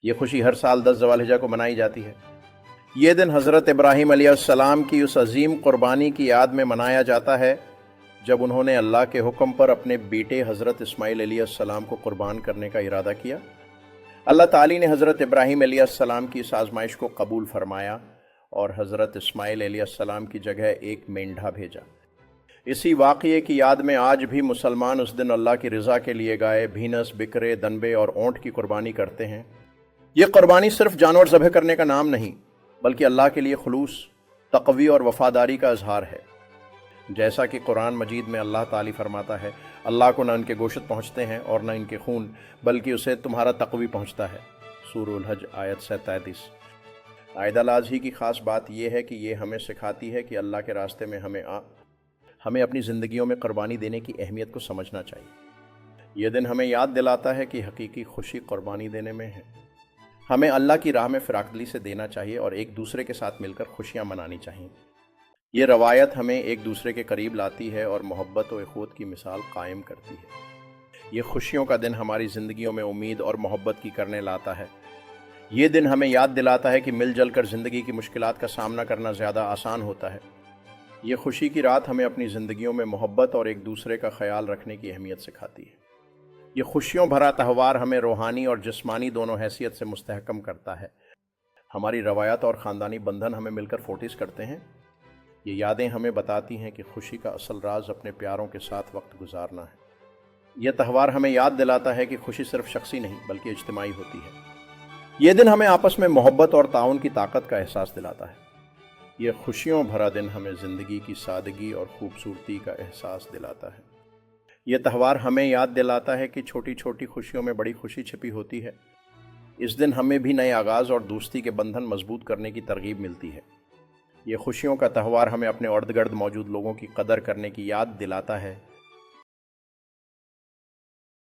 یہ خوشی ہر سال 10 ذو الحجہ کو منائی جاتی ہے۔ یہ دن حضرت ابراہیم علیہ السلام کی اس عظیم قربانی کی یاد میں منایا جاتا ہے جب انہوں نے اللہ کے حکم پر اپنے بیٹے حضرت اسماعیل علیہ السلام کو قربان کرنے کا ارادہ کیا۔ اللہ تعالی نے حضرت ابراہیم علیہ السلام کی اس آزمائش کو قبول فرمایا اور حضرت اسماعیل علیہ السلام کی جگہ ایک مینڈھا بھیجا۔ اسی واقعے کی یاد میں آج بھی مسلمان اس دن اللہ کی رضا کے لیے گائے، بھینس، بکرے، دنبے اور اونٹ کی قربانی کرتے ہیں۔ یہ قربانی صرف جانور ذبح کرنے کا نام نہیں، بلکہ اللہ کے لیے خلوص، تقوی اور وفاداری کا اظہار ہے۔ جیسا کہ قرآن مجید میں اللہ تعالی فرماتا ہے، اللہ کو نہ ان کے گوشت پہنچتے ہیں اور نہ ان کے خون، بلکہ اسے تمہارا تقوی پہنچتا ہے۔ سورہ الحج آیت 37۔ عید الاضحی کی خاص بات یہ ہے کہ یہ ہمیں سکھاتی ہے کہ اللہ کے راستے میں ہمیں اپنی زندگیوں میں قربانی دینے کی اہمیت کو سمجھنا چاہیے۔ یہ دن ہمیں یاد دلاتا ہے کہ حقیقی خوشی قربانی دینے میں ہے۔ ہمیں اللہ کی راہ میں فراق دلی سے دینا چاہیے اور ایک دوسرے کے ساتھ مل کر خوشیاں منانی چاہیے۔ یہ روایت ہمیں ایک دوسرے کے قریب لاتی ہے اور محبت و اخوت کی مثال قائم کرتی ہے۔ یہ خوشیوں کا دن ہماری زندگیوں میں امید اور محبت کی کرنے لاتا ہے۔ یہ دن ہمیں یاد دلاتا ہے کہ مل جل کر زندگی کی مشکلات کا سامنا کرنا زیادہ آسان ہوتا ہے۔ یہ خوشی کی رات ہمیں اپنی زندگیوں میں محبت اور ایک دوسرے کا خیال رکھنے کی اہمیت سکھاتی ہے۔ یہ خوشیوں بھرا تہوار ہمیں روحانی اور جسمانی دونوں حیثیت سے مستحکم کرتا ہے۔ ہماری روایات اور خاندانی بندھن ہمیں مل کر فورٹس کرتے ہیں۔ یہ یادیں ہمیں بتاتی ہیں کہ خوشی کا اصل راز اپنے پیاروں کے ساتھ وقت گزارنا ہے۔ یہ تہوار ہمیں یاد دلاتا ہے کہ خوشی صرف شخصی نہیں بلکہ اجتماعی ہوتی ہے۔ یہ دن ہمیں آپس میں محبت اور تعاون کی طاقت کا احساس دلاتا ہے۔ یہ خوشیوں بھرا دن ہمیں زندگی کی سادگی اور خوبصورتی کا احساس دلاتا ہے۔ یہ تہوار ہمیں یاد دلاتا ہے کہ چھوٹی چھوٹی خوشیوں میں بڑی خوشی چھپی ہوتی ہے۔ اس دن ہمیں بھی نئے آغاز اور دوستی کے بندھن مضبوط کرنے کی ترغیب ملتی ہے۔ یہ خوشیوں کا تہوار ہمیں اپنے ارد گرد موجود لوگوں کی قدر کرنے کی یاد دلاتا ہے